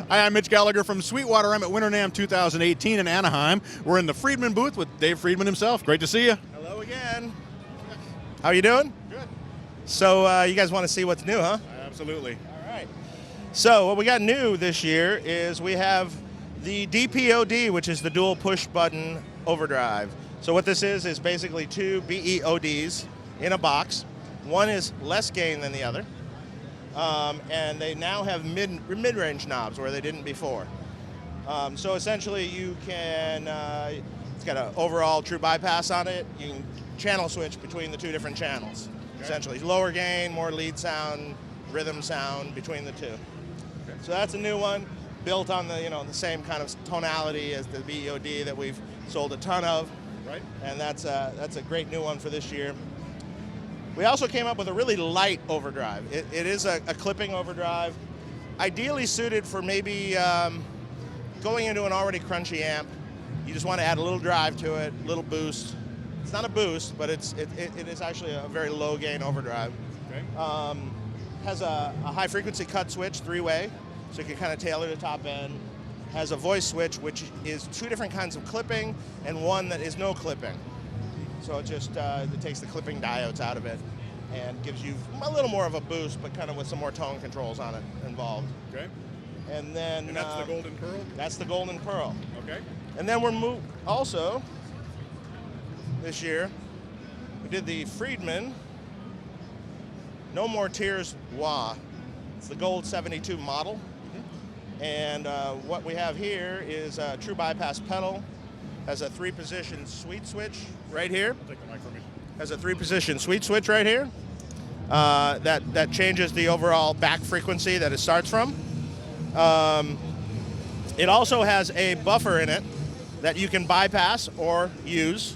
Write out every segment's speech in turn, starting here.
Hi, I'm Mitch Gallagher from Sweetwater. I'm at Winter NAMM 2018 in Anaheim. We're in the Friedman booth with Dave Friedman himself. Great to see you. Hello again. How you doing? Good. So you guys want to see what's new, huh? Absolutely. All right. So what we got new this year is we have the DPOD, which is the dual push button overdrive. So what this is basically two BEODs in a box. One is less gain than the other. And they now have mid-range knobs where they didn't before. So essentially you can, it's got an overall true bypass on it. You can channel switch between the two different channels. Okay. Essentially lower gain, more lead sound, rhythm sound between the two. Okay. So that's a new one, built on the, the same kind of tonality as the BEOD that we've sold a ton of. Right. And that's a great new one for this year. We also came up with a really light overdrive. It is a clipping overdrive, ideally suited for maybe going into an already crunchy amp. You just want to add a little drive to it, a little boost. It's not a boost, but it is actually a very low gain overdrive. Okay. Has a high frequency cut switch, 3-way, so you can kind of tailor the top end. Has a voice switch, which is two different kinds of clipping and one that is no clipping. So it just it takes the clipping diodes out of it and gives you a little more of a boost, but kind of with some more tone controls on it involved. Okay. And then that's the Golden Pearl? That's the Golden Pearl. Okay. And then we're also, this year, we did the Friedman No More Tears Wah. It's the Gold 72 model. Mm-hmm. And what we have here is a true bypass pedal. Has a 3-position sweet switch right here. Take the mic from me. Has a 3-position sweet switch right here. That changes the overall back frequency that it starts from. It also has a buffer in it that you can bypass or use.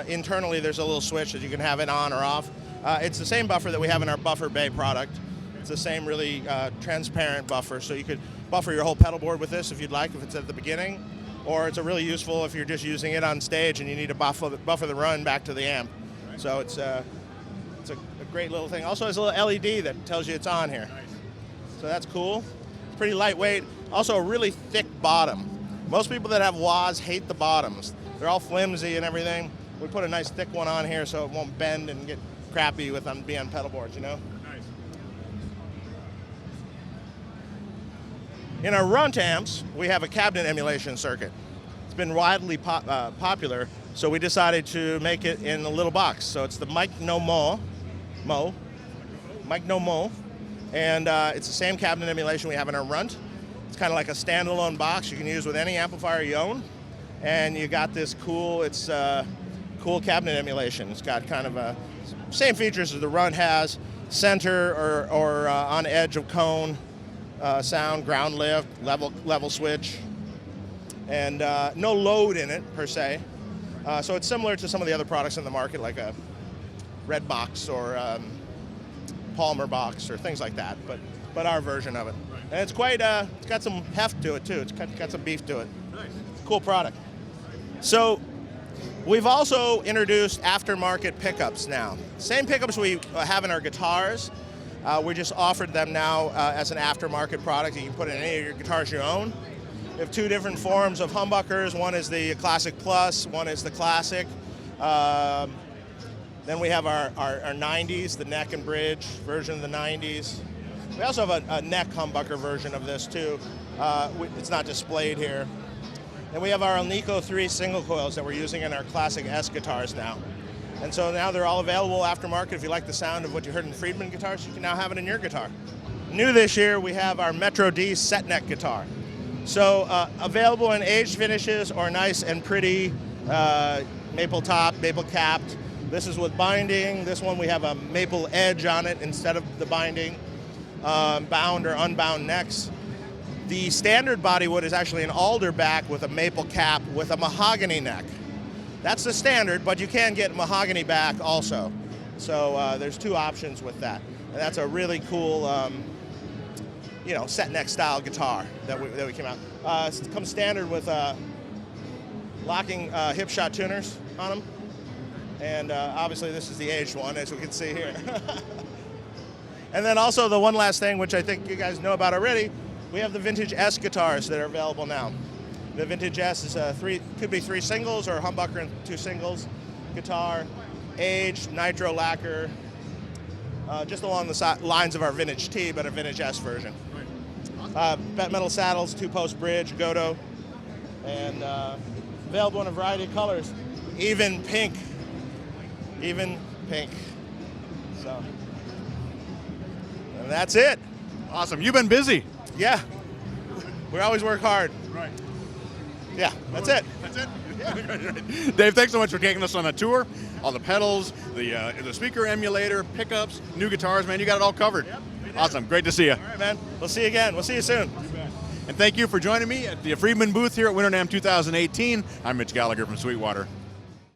Internally, there's a little switch that you can have it on or off. It's the same buffer that we have in our Buffer Bay product. It's the same really transparent buffer, so you could buffer your whole pedal board with this if you'd like, if it's at the beginning. Or it's a really useful if you're just using it on stage and you need to buffer the run back to the amp. Right. So it's a great little thing. Also has a little LED that tells you it's on here. Nice. So that's cool. It's pretty lightweight. Also a really thick bottom. Most people that have wahs hate the bottoms. They're all flimsy and everything. We put a nice thick one on here so it won't bend and get crappy with being on pedal boards, Nice. In our runt amps, we have a cabinet emulation circuit. It's been widely popular, so we decided to make it in a little box. So it's the Mic No Mo, and it's the same cabinet emulation we have in our runt. It's kind of like a standalone box you can use with any amplifier you own, and you got this cool cabinet emulation. It's got kind of a same features as the runt has: center or on edge of cone. Sound, ground lift, level switch, and no load in it per se. So it's similar to some of the other products in the market, like a Red Box or Palmer Box or things like that. But our version of it, and it's quite it's got some heft to it too. It's got some beef to it. Nice. It's a cool product. So we've also introduced aftermarket pickups now. Same pickups we have in our guitars. We just offered them now as an aftermarket product. You can put it in any of your guitars you own. We have two different forms of humbuckers. One is the Classic Plus, one is the Classic. Then we have our 90s, the neck and bridge version of the 90s. We also have a neck humbucker version of this too. It's not displayed here. And we have our Alnico 3 single coils that we're using in our Classic S guitars now. And so now they're all available aftermarket. If you like the sound of what you heard in Friedman guitars, you can now have it in your guitar. New this year, we have our Metro D set neck guitar. So available in aged finishes or nice and pretty maple top, maple capped. This is with binding. This one we have a maple edge on it instead of the binding. Bound or unbound necks. The standard bodywood is actually an alder back with a maple cap with a mahogany neck. That's the standard, but you can get mahogany back also. So there's two options with that. And that's a really cool, set neck style guitar that we came out. It comes standard with locking hip shot tuners on them. And obviously this is the aged one, as we can see here. And then also the one last thing, which I think you guys know about already, We have the Vintage S guitars that are available now. The Vintage S is could be 3 singles or a humbucker and 2 singles guitar, aged, nitro lacquer, just along the lines of our Vintage T, but a Vintage S version. Bent metal saddles, 2-post bridge, Goto, and available in a variety of colors, even pink. So, and that's it. Awesome. You've been busy. Yeah, we always work hard. Right. Yeah, that's it. That's it? Yeah. Dave, thanks so much for taking us on a tour. All the pedals, the speaker emulator, pickups, new guitars, man. You got it all covered. Yep, awesome. Great to see you. All right, man. We'll see you again. We'll see you soon. And thank you for joining me at the Friedman booth here at Winter NAMM 2018. I'm Mitch Gallagher from Sweetwater.